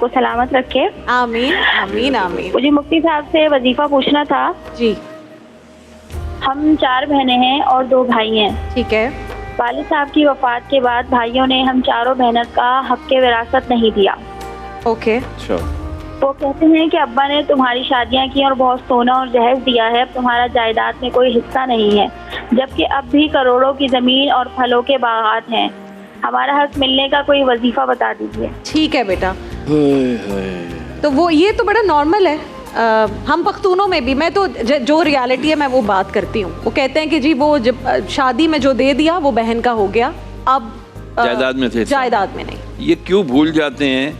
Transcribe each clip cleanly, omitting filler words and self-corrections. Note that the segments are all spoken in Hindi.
को सलामत रखे। आमीन आमीन आमीन। मुझे मुफ्ती साहब से वजीफा पूछना था। जी। हम 4 बहनें हैं और 2 भाई हैं। ठीक है। वालिद साहब की वफात के बाद भाइयों ने हम चारों बहनों का हक के विरासत नहीं दिया। ओके। अच्छा। वो कहते हैं कि अब्बा ने तुम्हारी शादियां की और बहुत सोना और जहेज दिया है, अब तुम्हारा जायदाद में कोई हिस्सा नहीं है, जबकि अब भी करोड़ों की जमीन और फलों के बागात हैं। हमारा हक मिलने का कोई वजीफा बता दीजिए। ठीक है बेटा। तो वो ये तो बड़ा नॉर्मल है। हम पख्तूनों में भी, मैं तो जो रियलिटी है मैं वो बात करती हूँ। वो कहते हैं कि जी वो जब शादी में जो दे दिया वो बहन का हो गया, अब जायदाद में थे, जायदाद में नहीं। ये क्यों भूल जाते हैं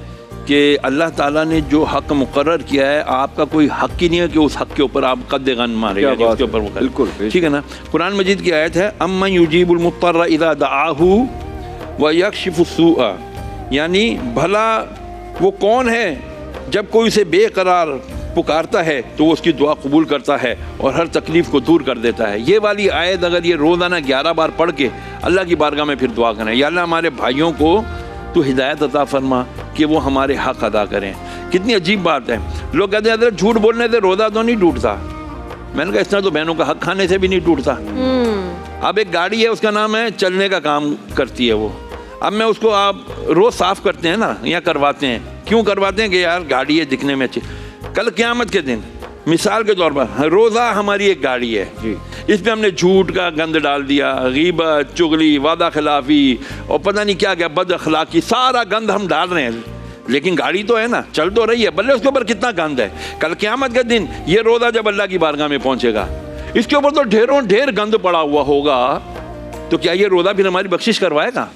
कि अल्लाह ताला ने जो हक मुकर्रर किया है, आपका कोई हक ही नहीं है कि उस हक के ऊपर आप कद्दे गन मारे, उसके ऊपर बिल्कुल ठीक है ना। कुरान मजीद की आयत है अम्मन युजीबुल मुत्तर्रा इज़ा दआहू व यक्शिफु सूअ, यानी भला वो कौन है जब कोई उसे बेकरार पुकारता है तो वो उसकी दुआ कबूल करता है और हर तकलीफ को दूर कर देता है। ये वाली आयत अगर ये रोज़ाना 11 बार पढ़ के अल्लाह की बारगाह में फिर दुआ करें, या अल्लाह हमारे भाइयों को तो हिदायत अता फरमा कि वो हमारे हक अदा करें। कितनी अजीब बात है। लोग कहते हैं अगर झूठ बोलने से रोज़ा तो नहीं टूटता। मैंने कहा इस तरह तो बहनों का हक खाने से भी नहीं टूटता। अब एक गाड़ी है, उसका नाम है चलने का काम करती है वो। अब मैं उसको, आप रोज़ साफ़ करते हैं ना या करवाते हैं, क्यों करवाते हैं कि यार गाड़ी है दिखने में अच्छी। कल क़यामत के दिन मिसाल के तौर पर रोज़ा हमारी एक गाड़ी है जी, इस पर हमने झूठ का गंद डाल दिया, गीबत, चुगली, वादा खिलाफी और पता नहीं क्या क्या बद अखलाकी, सारा गंद हम डाल रहे हैं, लेकिन गाड़ी तो है ना, चल तो रही है, भले उसके ऊपर कितना गंद है। कल क़यामत के दिन ये रोज़ा जब अल्लाह की बारगाह में पहुंचेगा, इसके ऊपर तो ढेरों ढेर गंद पड़ा हुआ होगा, तो क्या ये रोज़ा फिर हमारी बख्शिश करवाएगा?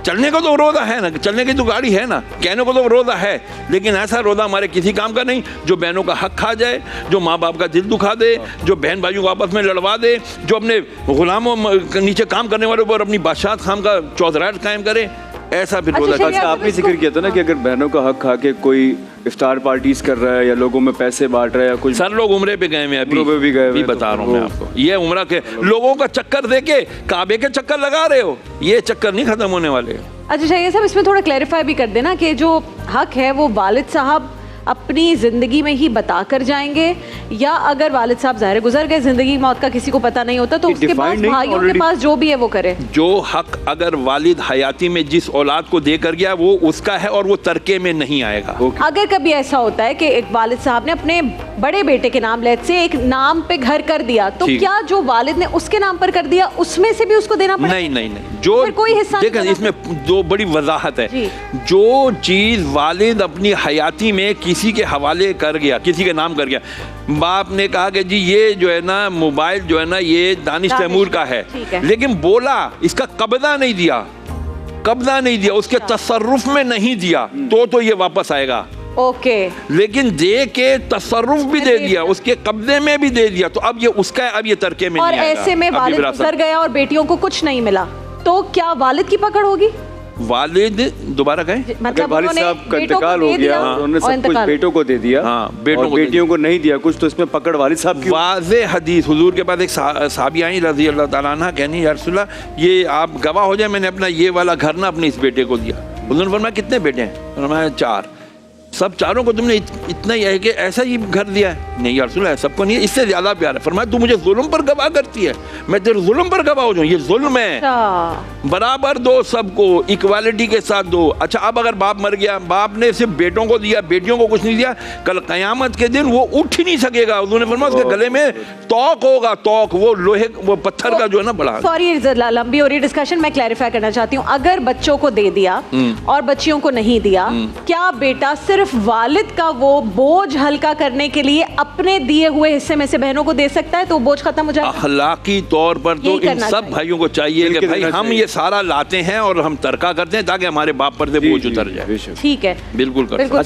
चलने को तो रोज़ा है ना, चलने की तो गाड़ी है ना, कहने को तो रोज़ा है, लेकिन ऐसा रोज़ा हमारे किसी काम का नहीं जो बहनों का हक खा जाए, जो माँ बाप का दिल दुखा दे, जो बहन भाइयों को आपस में लड़वा दे, जो अपने गुलामों नीचे काम करने वालों पर अपनी बादशाह खाम का चौधराहट कायम करे, ऐसा फिर रोज़ा। अच्छा, आपने जिक्र किया था ना कि अगर बहनों का हक खा के कोई इफ्तार पार्टीज कर रहा है या लोगों में पैसे बांट रहा है या कुछ। सर लोग उम्रे पे गए हैं, अभी भी गए भी बता रहा हूँ मैं आपको, ये उम्रा के लोगों का चक्कर देके काबे के चक्कर लगा रहे हो, ये चक्कर नहीं खत्म होने वाले। अच्छा चाहिए साहब, इसमें थोड़ा क्लैरिफाई भी कर देना कि जो हक है वो वालिद साहब अपनी ज़िंदगी में ही बता कर जाएंगे, या अगर वालिद साहब ज़ाहिर गुजर गए, ज़िंदगी मौत का किसी को पता नहीं होता, तो उसके पास भाइयों के पास जो भी है वो करे। जो हक अगर वालिद हयाती में जिस औलाद को देकर गया वो उसका है और वो तरके में नहीं आएगा। अगर कभी ऐसा होता है कि एक वालिद साहब ने अपने बड़े बेटे के नाम लेट से एक नाम पे घर कर दिया, तो क्या जो वालिद ने उसके नाम पर कर दिया उसमें से भी उसको देना पड़ेगा? नहीं नहीं नहीं, जो कोई हिस्सा देखें, इसमें दो बड़ी वजाहत है। जो चीज वालिद अपनी हयाती में किसी के हवाले कर गया, किसी के नाम कर गया, बाप ने कहा कि जी ये जो है ना मोबाइल जो है ना ये दानिश तैमूर का है, लेकिन बोला इसका कब्जा नहीं दिया, कब्जा नहीं दिया, उसके तसर्रुफ में नहीं दिया, तो ये वापस आएगा। ओके। लेकिन दे के तसर्रुफ भी दे दिया, उसके कब्जे में भी दे दिया, तो अब ये उसका है, अब ये तरके में नहीं आएगा। और ऐसे में वालिद गुजर गया और बेटियों को कुछ नहीं मिला, तो क्या वालिद की पकड़ होगी? वालिद दोबारा कहे, मतलब वालिद साहब का इंतकाल हो गया, उन्होंने सब कुछ बेटों को दे दिया, बेटियों को नहीं दिया कुछ, तो इसमें पकड़ वालिद साहब की। वाज़े हदीस हुजूर के पास एक साहबी आई रज़ी अल्लाह ताला अन्हा, कहनी या रसूल अल्लाह ये आप गवाह हो जाए, मैंने अपना ये वाला घर ना अपने इस बेटे को दिया। हुजूर ने फरमाया कितने बेटे हैं? फरमाया 4। सब चारों को तुमने इतना ही है कि ऐसा ही घर दिया है? नहीं या रसूल अल्लाह सबको नहीं है, इससे ज्यादा प्यार है। फरमाया तू मुझे जुल्म पर गवाह करती है, मैं तेरे जुल्म पर गवाह हो जाऊं, ये जुल्म है। बराबर दो सबको, इक्वालिटी के साथ दो। अच्छा अब अगर बाप मर गया, बाप ने सिर्फ बेटों को दिया, बेटियों को कुछ नहीं दिया, कल कयामत के दिन वो उठ ही नहीं सकेगा। उन्होंने फरमाया उसके गले में तौक होगा, तौक, वो लोहे वो पत्थर का जो है ना बड़ा। सॉरी लंबी हो रही डिस्कशन, मैं क्लैरिफाई करना चाहती हूँ। अगर बच्चों को दे दिया और बच्चियों को नहीं दिया, क्या बेटा सिर्फ वालिद का वो बोझ हल्का करने के लिए अपने दिए हुए हिस्से में से बहनों को दे सकता है, तो बोझ खत्म हो जाए? अखलाकी तौर पर तो इन सब भाइयों को चाहिए कि भाई हम ये सारा लाते हैं और हम तरका करते हैं ताकि हमारे बाप पर से बोझ उतर जाए। ठीक है, बिल्कुल।